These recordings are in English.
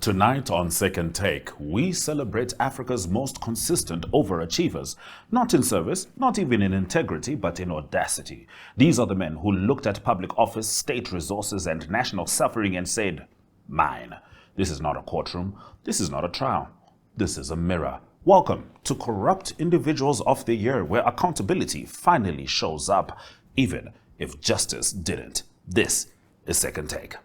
Tonight on Second Take, we celebrate Africa's most consistent overachievers, not in service, not even in integrity, but in audacity. These are the men who looked at public office, state resources, and national suffering and said, "Mine. This is not a courtroom. This is not a trial. This is a mirror." Welcome to Corrupt Individuals of the Year, where accountability finally shows up, even if justice didn't. This is Second Take.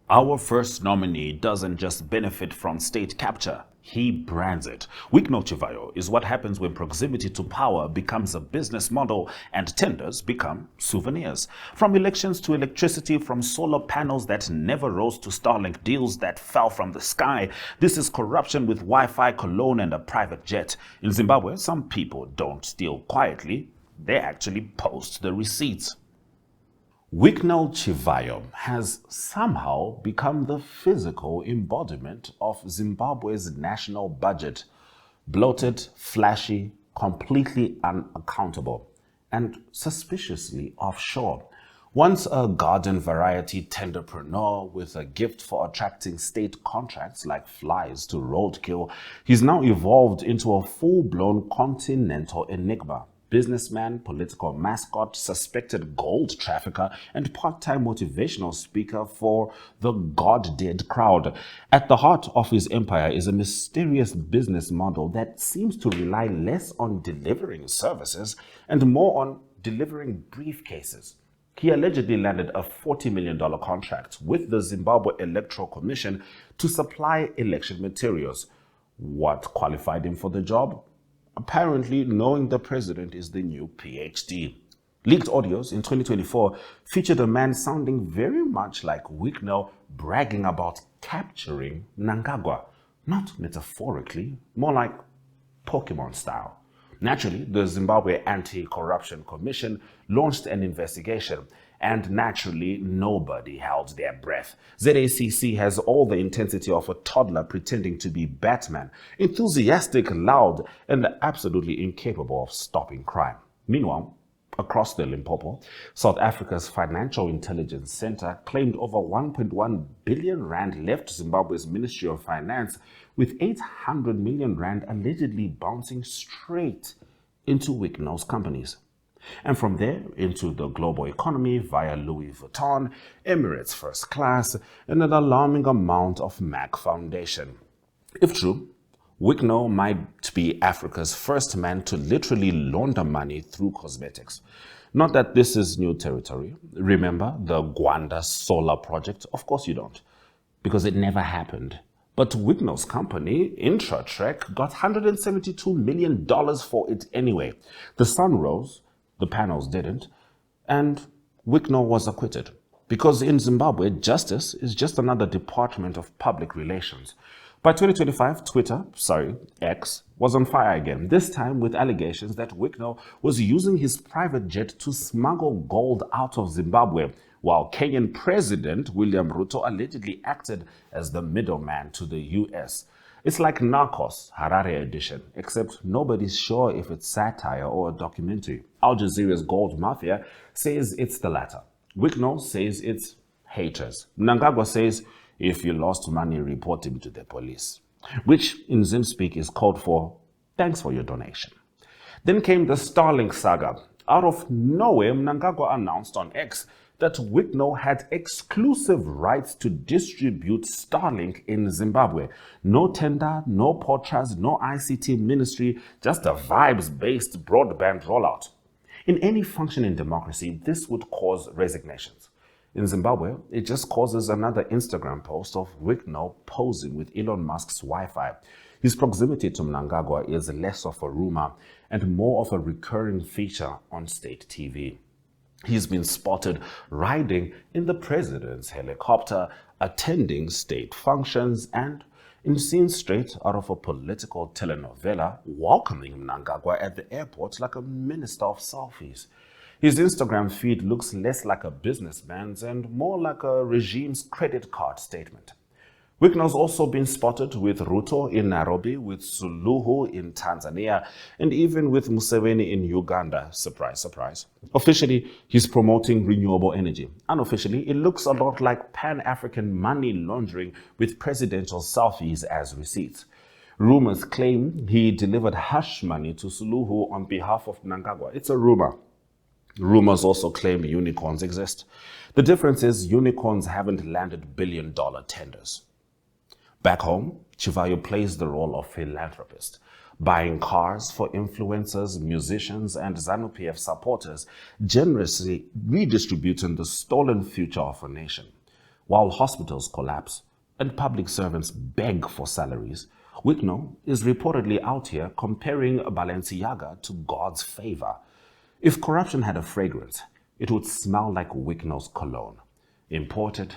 Our first nominee doesn't just benefit from state capture, he brands it. Wigno Chivayo is what happens when proximity to power becomes a business model and tenders become souvenirs. From elections to electricity, from solar panels that never rose to Starlink deals that fell from the sky, this is corruption with Wi-Fi, cologne, and a private jet. In Zimbabwe, some people don't steal quietly, they actually post the receipts. Wigno Chivayo has somehow become the physical embodiment of Zimbabwe's national budget. Bloated, flashy, completely unaccountable, and suspiciously offshore. Once a garden variety tenderpreneur with a gift for attracting state contracts like flies to roadkill, he's now evolved into a full-blown continental enigma. Businessman, political mascot, suspected gold trafficker, and part-time motivational speaker for the god-dead crowd. At the heart of his empire is a mysterious business model that seems to rely less on delivering services and more on delivering briefcases. He allegedly landed a $40 million contract with the Zimbabwe Electoral Commission to supply election materials. What qualified him for the job? Apparently, knowing the president is the new PhD. Leaked audios in 2024 featured a man sounding very much like Wigno bragging about capturing Mnangagwa. Not metaphorically, more like Pokemon style. Naturally, the Zimbabwe Anti-Corruption Commission launched an investigation, and naturally, nobody held their breath. ZACC has all the intensity of a toddler pretending to be Batman, enthusiastic, loud, and absolutely incapable of stopping crime. Meanwhile, across the Limpopo, South Africa's Financial Intelligence Center claimed over 1.1 billion rand left Zimbabwe's Ministry of Finance, with 800 million rand allegedly bouncing straight into Wigno's companies. And from there into the global economy via Louis Vuitton, Emirates First Class, and an alarming amount of Mac Foundation. If true, Wigno might be Africa's first man to literally launder money through cosmetics. Not that this is new territory. Remember the Gwanda solar project? Of course you don't, because it never happened. But Wigno's company, Intratrek, got $172 million for it anyway. The sun rose, the panels didn't, and Wigno was acquitted. Because in Zimbabwe, justice is just another department of public relations. By 2025, X, was on fire again, this time with allegations that Wigno was using his private jet to smuggle gold out of Zimbabwe, while Kenyan President William Ruto allegedly acted as the middleman to the US. It's like Narcos, Harare edition, except nobody's sure if it's satire or a documentary. Al Jazeera's Gold Mafia says it's the latter. Wigno says it's haters. Mnangagwa says, if you lost money, report him to the police. Which in Zim speak is code for, thanks for your donation. Then came the Starlink saga. Out of nowhere, Mnangagwa announced on X that Wigno had exclusive rights to distribute Starlink in Zimbabwe. No tender, no portras, no ICT ministry, just a vibes-based broadband rollout. In any functioning democracy, this would cause resignations. In Zimbabwe, it just causes another Instagram post of Wigno posing with Elon Musk's Wi-Fi. His proximity to Mnangagwa is less of a rumor and more of a recurring feature on state TV. He's been spotted riding in the president's helicopter, attending state functions, and in scenes straight out of a political telenovela, welcoming Mnangagwa at the airport like a minister of selfies. His Instagram feed looks less like a businessman's and more like a regime's credit card statement. Wicknow's also been spotted with Ruto in Nairobi, with Suluhu in Tanzania, and even with Museveni in Uganda. Surprise, surprise. Officially, he's promoting renewable energy. Unofficially, it looks a lot like Pan-African money laundering with presidential selfies as receipts. Rumors claim he delivered hush money to Suluhu on behalf of Mnangagwa. It's a rumor. Rumors also claim unicorns exist. The difference is unicorns haven't landed billion-dollar tenders. Back home, Chivayo plays the role of philanthropist, buying cars for influencers, musicians, and ZANU-PF supporters, generously redistributing the stolen future of a nation. While hospitals collapse and public servants beg for salaries, Wicknow is reportedly out here comparing Balenciaga to God's favor. If corruption had a fragrance, it would smell like Wicknow's cologne, imported,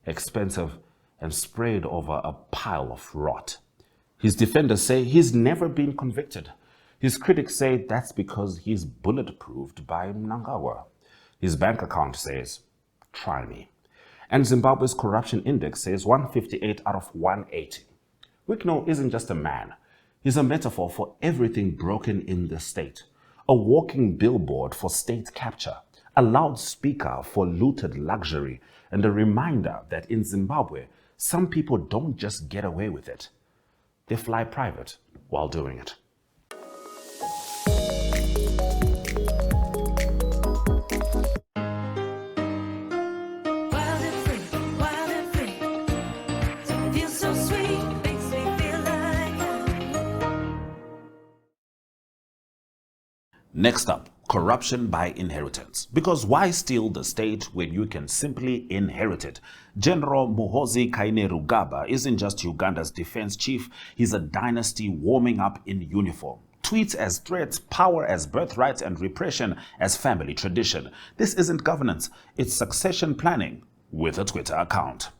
expensive, and sprayed over a pile of rot. His defenders say he's never been convicted. His critics say that's because he's bulletproofed by Mnangagwa. His bank account says, try me. And Zimbabwe's corruption index says 158 out of 180. Wicknow isn't just a man. He's a metaphor for everything broken in the state. A walking billboard for state capture, a loudspeaker for looted luxury, and a reminder that in Zimbabwe, some people don't just get away with it. They fly private while doing it. Next up, corruption by inheritance. Because why steal the state when you can simply inherit it? General Muhoozi Kainerugaba isn't just Uganda's defense chief, he's a dynasty warming up in uniform. Tweets as threats, power as birthright, and repression as family tradition. This isn't governance, it's succession planning with a Twitter account.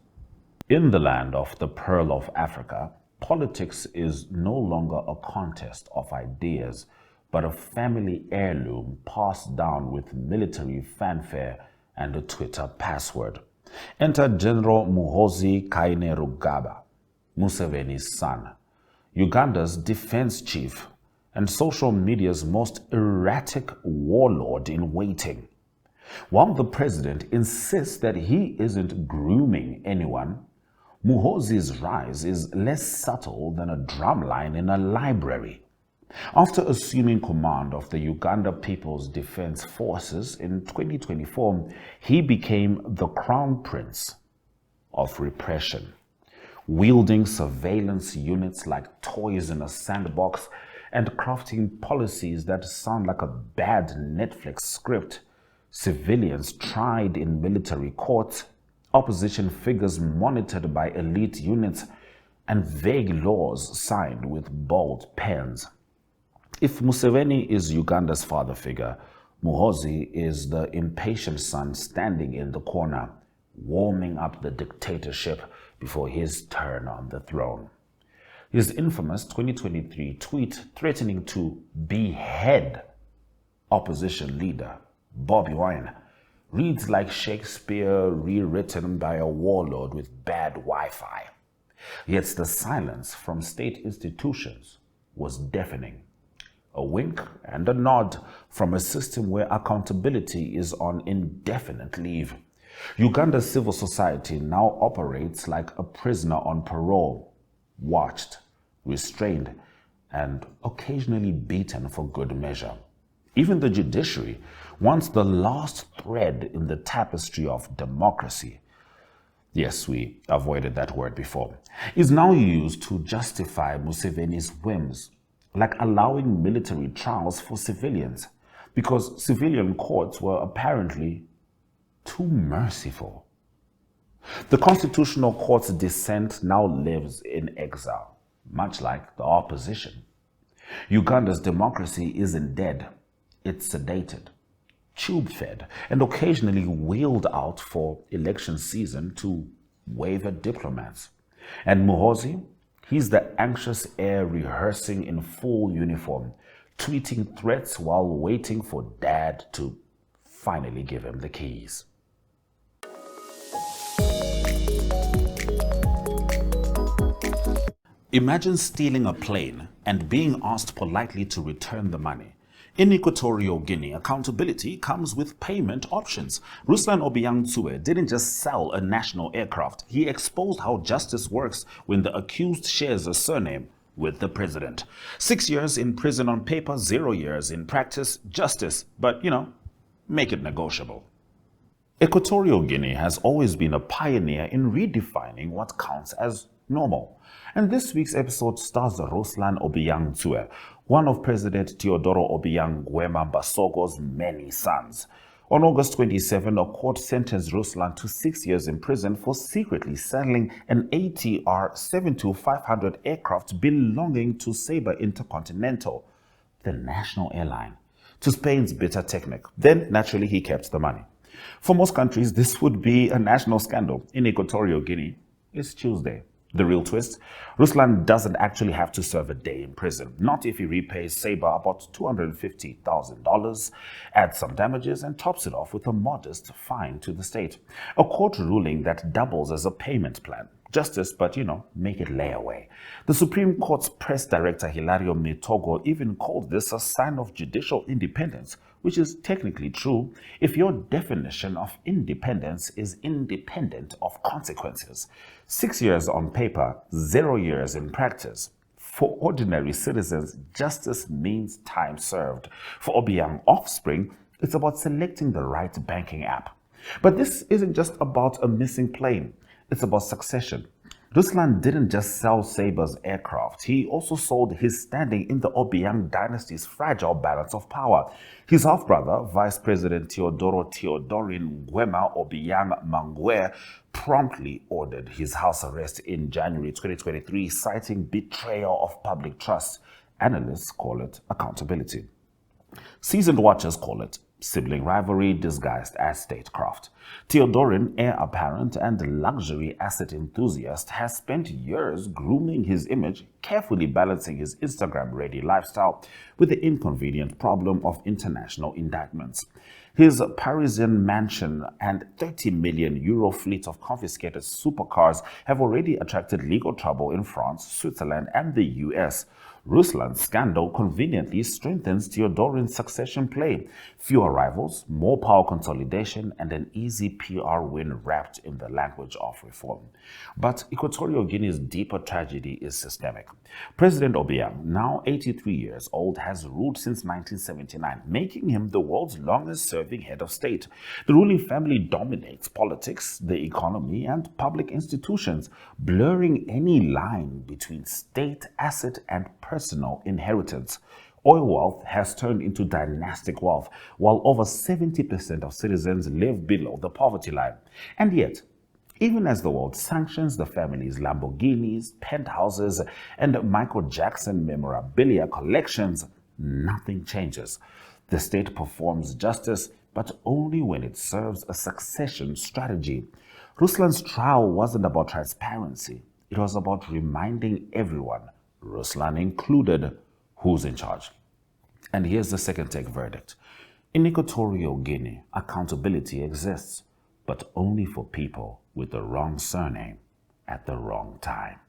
In the land of the Pearl of Africa, politics is no longer a contest of ideas, but a family heirloom passed down with military fanfare and a Twitter password. Enter General Muhoozi Kainerugaba, Museveni's son, Uganda's defense chief, and social media's most erratic warlord in waiting. While the president insists that he isn't grooming anyone, Muhoozi's rise is less subtle than a drumline in a library. After assuming command of the Uganda People's Defense Forces in 2024, he became the crown prince of repression, wielding surveillance units like toys in a sandbox and crafting policies that sound like a bad Netflix script. Civilians tried in military courts, opposition figures monitored by elite units, and vague laws signed with bold pens. If Museveni is Uganda's father figure, Muhoozi is the impatient son standing in the corner, warming up the dictatorship before his turn on the throne. His infamous 2023 tweet threatening to behead opposition leader Bobi Wine reads like Shakespeare rewritten by a warlord with bad Wi-Fi. Yet the silence from state institutions was deafening. A wink and a nod from a system where accountability is on indefinite leave. Uganda's civil society now operates like a prisoner on parole, watched, restrained, and occasionally beaten for good measure. Even the judiciary, once the last thread in the tapestry of democracy, yes, we avoided that word before, is now used to justify Museveni's whims, like allowing military trials for civilians, because civilian courts were apparently too merciful. The Constitutional Court's dissent now lives in exile, much like the opposition. Uganda's democracy isn't dead, it's sedated, tube-fed, and occasionally wheeled out for election season to wayward diplomats. And Muhoozi? He's the anxious heir rehearsing in full uniform, tweeting threats while waiting for dad to finally give him the keys. Imagine stealing a plane and being asked politely to return the money. In Equatorial Guinea, accountability comes with payment options. Ruslan Obiang-Tue didn't just sell a national aircraft. He exposed how justice works when the accused shares a surname with the president. 6 years in prison on paper, 0 years in practice, justice. But, make it negotiable. Equatorial Guinea has always been a pioneer in redefining what counts as normal. And this week's episode stars Ruslan Obiang-Tue, one of President Teodoro Obiang Nguema Basogo's many sons. On August 27, a court sentenced Ruslan to 6 years in prison for secretly selling an ATR 72-500 aircraft belonging to Sabre Intercontinental, the national airline, to Spain's Bitter Technic. Then, naturally, he kept the money. For most countries, this would be a national scandal. In Equatorial Guinea, it's Tuesday. The real twist? Ruslan doesn't actually have to serve a day in prison, not if he repays Sabre about $250,000, adds some damages, and tops it off with a modest fine to the state. A court ruling that doubles as a payment plan. Justice, but make it layaway. The Supreme Court's press director Hilario Metogo even called this a sign of judicial independence, which is technically true if your definition of independence is independent of consequences. 6 years on paper, 0 years in practice. For ordinary citizens, justice means time served. For Obiang offspring, it's about selecting the right banking app. But this isn't just about a missing plane. It's about succession. Ruslan didn't just sell Sabre's aircraft, he also sold his standing in the Obiang dynasty's fragile balance of power. His half-brother, Vice President Teodoro Teodorin Nguema Obiang Mangue, promptly ordered his house arrest in January 2023, citing betrayal of public trust. Analysts call it accountability. Seasoned watchers call it sibling rivalry disguised as statecraft. Teodorin, heir apparent and luxury asset enthusiast, has spent years grooming his image, carefully balancing his Instagram-ready lifestyle with the inconvenient problem of international indictments. His Parisian mansion and €30 million fleet of confiscated supercars have already attracted legal trouble in France, Switzerland, and the US. Ruslan's scandal conveniently strengthens Teodorin's succession play. Fewer rivals, more power consolidation, and an easy PR win wrapped in the language of reform. But Equatorial Guinea's deeper tragedy is systemic. President Obiang, now 83 years old, has ruled since 1979, making him the world's longest-serving head of state. The ruling family dominates politics, the economy, and public institutions, blurring any line between state asset and personal inheritance. Oil wealth has turned into dynastic wealth, while over 70% of citizens live below the poverty line. And yet, even as the world sanctions the family's Lamborghinis, penthouses, and Michael Jackson memorabilia collections, nothing changes. The state performs justice, but only when it serves a succession strategy. Ruslan's trial wasn't about transparency. It was about reminding everyone, Ruslan included, who's in charge. And here's the second take verdict. In Equatorial Guinea, accountability exists, but only for people with the wrong surname at the wrong time.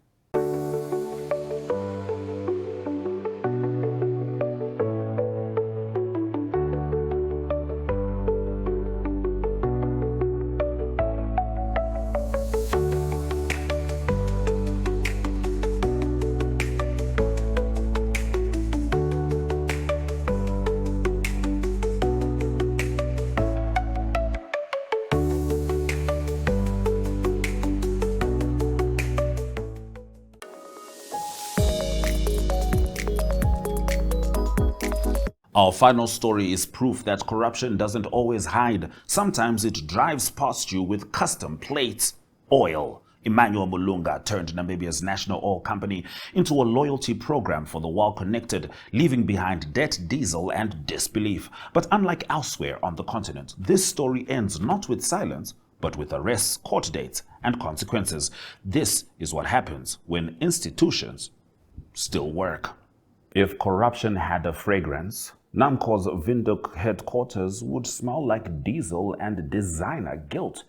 Our final story is proof that corruption doesn't always hide. Sometimes it drives past you with custom plates. Oil. Emmanuel Mulunga turned Namibia's national oil company into a loyalty program for the well-connected, leaving behind debt, diesel, and disbelief. But unlike elsewhere on the continent, this story ends not with silence, but with arrests, court dates, and consequences. This is what happens when institutions still work. If corruption had a fragrance, Namcor's Windhoek headquarters would smell like diesel and designer guilt.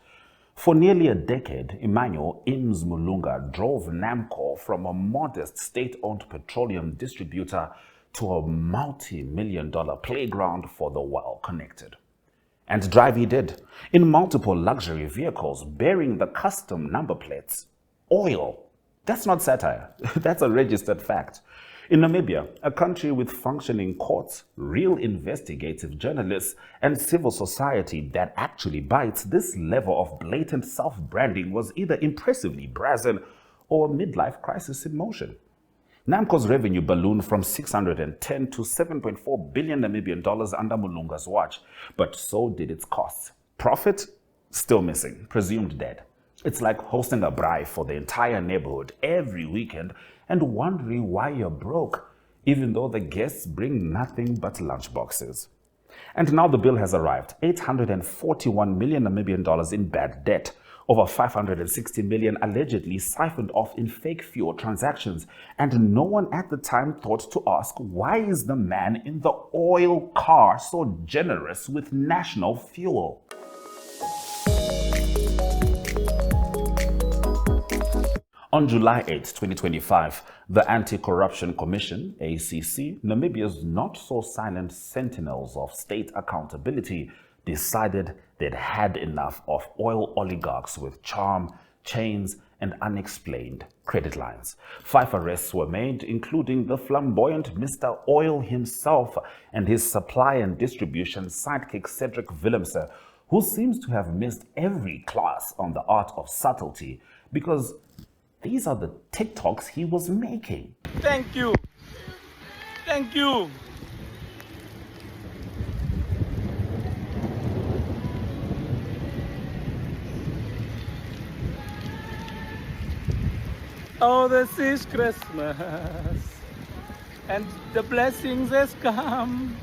For nearly a decade, Emmanuel Ims Mulunga drove Namcor from a modest state-owned petroleum distributor to a multi-million-dollar playground for the well-connected. And drive he did, in multiple luxury vehicles bearing the custom number plates. Oil. That's not satire. That's a registered fact. In Namibia, a country with functioning courts, real investigative journalists, and civil society that actually bites, this level of blatant self-branding was either impressively brazen or a midlife crisis in motion. Namcor's revenue ballooned from 610 to 7.4 billion Namibian dollars under Mulunga's watch, but so did its costs. Profit? Still missing, presumed dead. It's like hosting a braai for the entire neighborhood every weekend and wondering why you're broke, even though the guests bring nothing but lunchboxes. And now the bill has arrived, 841 million Namibian dollars in bad debt, over 560 million allegedly siphoned off in fake fuel transactions, and no one at the time thought to ask, why is the man in the oil car so generous with national fuel? On July 8, 2025, the Anti-Corruption Commission, ACC, Namibia's not-so-silent sentinels of state accountability, decided they'd had enough of oil oligarchs with charm, chains, and unexplained credit lines. 5 arrests were made, including the flamboyant Mr. Oil himself and his supply and distribution sidekick Cedric Willemse, who seems to have missed every class on the art of subtlety because these are the TikToks he was making. Thank you. Thank you. Oh, this is Christmas, and the blessings has come.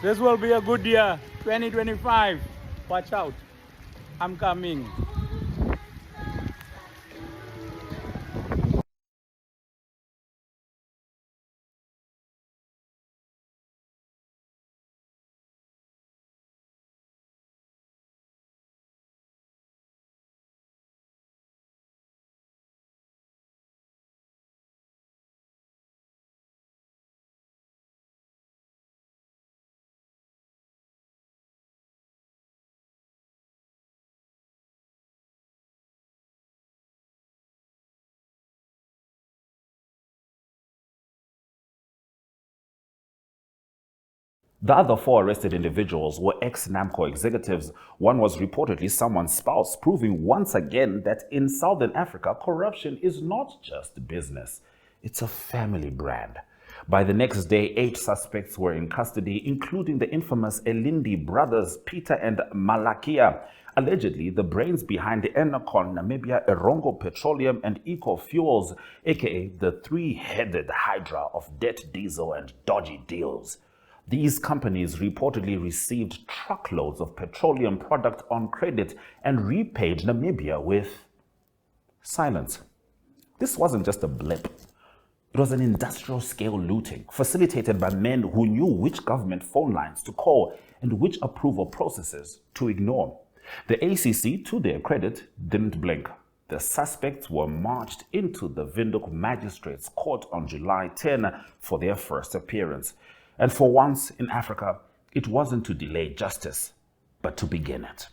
This will be a good year, 2025. Watch out, I'm coming. The other 4 arrested individuals were ex-Namco executives. One was reportedly someone's spouse, proving once again that in Southern Africa, corruption is not just business. It's a family brand. By the next day, 8 suspects were in custody, including the infamous Elindi brothers, Peter and Malakia, allegedly the brains behind the Enocon Namibia, Erongo Petroleum and Eco Fuels, aka the 3-headed hydra of debt, diesel and dodgy deals. These companies reportedly received truckloads of petroleum product on credit and repaid Namibia with silence. This wasn't just a blip. It was an industrial-scale looting facilitated by men who knew which government phone lines to call and which approval processes to ignore. The ACC, to their credit, didn't blink. The suspects were marched into the Windhoek Magistrates Court on July 10 for their first appearance. And for once in Africa, it wasn't to delay justice, but to begin it.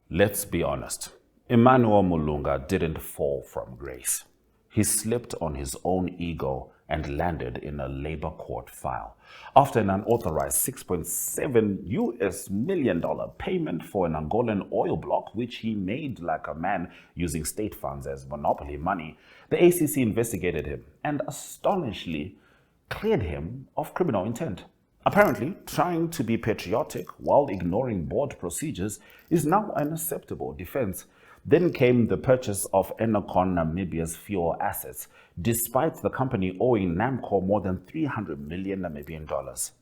Let's be honest. Emmanuel Mulunga didn't fall from grace. He slipped on his own ego and landed in a labor court file after an unauthorized $6.7 million payment for an Angolan oil block, which he made like a man using state funds as monopoly money. The ACC investigated him and astonishingly cleared him of criminal intent. Apparently, trying to be patriotic while ignoring board procedures is now an acceptable defense. Then came the purchase of Enocon Namibia's fuel assets, despite the company owing Namco more than 300 million Namibian dollars.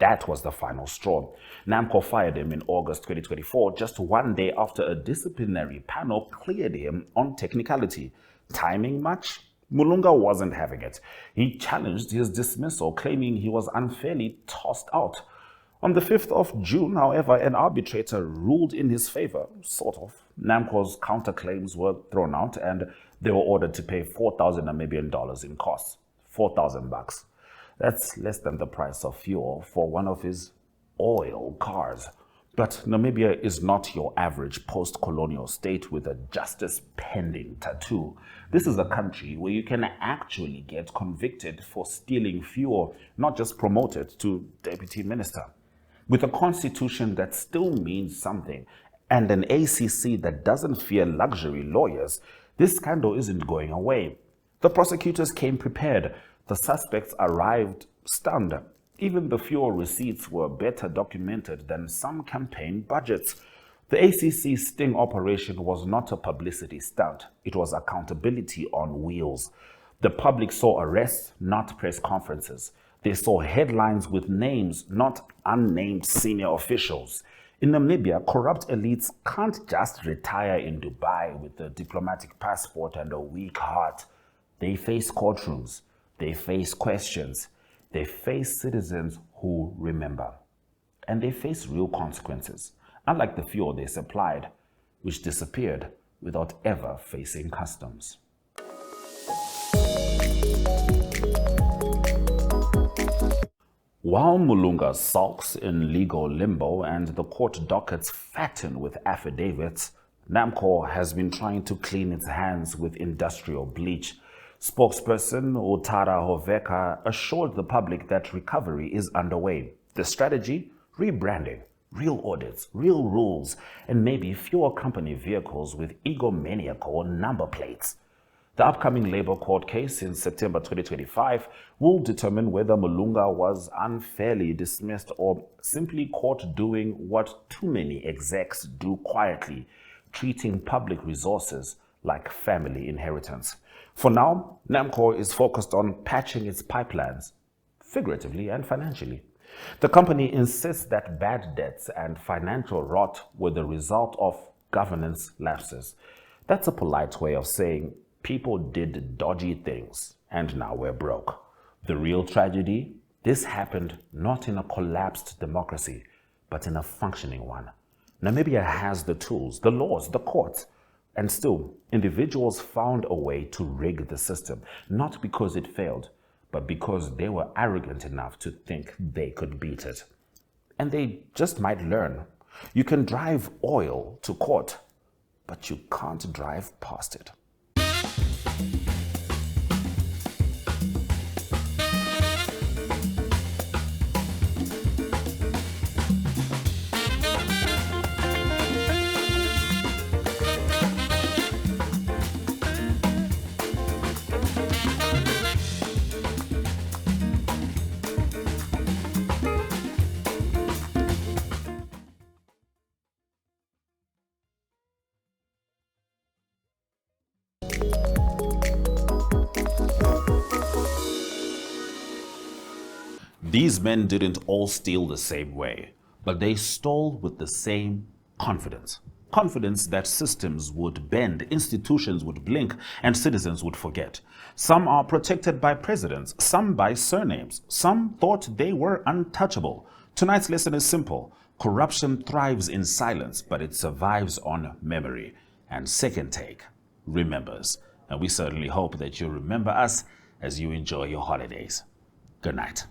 That was the final straw. Namco fired him in August 2024, just one day after a disciplinary panel cleared him on technicality. Timing much? Mulunga wasn't having it. He challenged his dismissal, claiming he was unfairly tossed out. On the 5th of June, however, an arbitrator ruled in his favor, sort of. Namco's counterclaims were thrown out and they were ordered to pay 4,000 Namibian dollars in costs. 4,000 bucks. That's less than the price of fuel for one of his oil cars. But Namibia is not your average post-colonial state with a justice pending tattoo. This is a country where you can actually get convicted for stealing fuel, not just promoted to deputy minister. With a constitution that still means something and an ACC that doesn't fear luxury lawyers, this scandal isn't going away. The prosecutors came prepared. The suspects arrived stunned. Even the fuel receipts were better documented than some campaign budgets. The ACC sting operation was not a publicity stunt. It was accountability on wheels. The public saw arrests, not press conferences. They saw headlines with names, not unnamed senior officials. In Namibia, corrupt elites can't just retire in Dubai with a diplomatic passport and a weak heart. They face courtrooms. They face questions. They face citizens who remember. And they face real consequences, unlike the fuel they supplied, which disappeared without ever facing customs. While Mulunga sulks in legal limbo and the court dockets fatten with affidavits, Namco has been trying to clean its hands with industrial bleach. Spokesperson Utara Hoveka assured the public that recovery is underway. The strategy? Rebranding, real audits, real rules, and maybe fewer company vehicles with egomaniacal number plates. The upcoming labor court case in September 2025 will determine whether Mulunga was unfairly dismissed or simply caught doing what too many execs do quietly, treating public resources like family inheritance. For now, Namco is focused on patching its pipelines, figuratively and financially. The company insists that bad debts and financial rot were the result of governance lapses. That's a polite way of saying people did dodgy things and now we're broke. The real tragedy? This happened not in a collapsed democracy, but in a functioning one. Namibia has the tools, the laws, the courts, and still, individuals found a way to rig the system, not because it failed, but because they were arrogant enough to think they could beat it. And they just might learn. You can drive oil to court, but you can't drive past it. These men didn't all steal the same way, but they stole with the same confidence. Confidence that systems would bend, institutions would blink, and citizens would forget. Some are protected by presidents, some by surnames. Some thought they were untouchable. Tonight's lesson is simple. Corruption thrives in silence, but it survives on memory. And Second Take remembers. And we certainly hope that you remember us as you enjoy your holidays. Good night.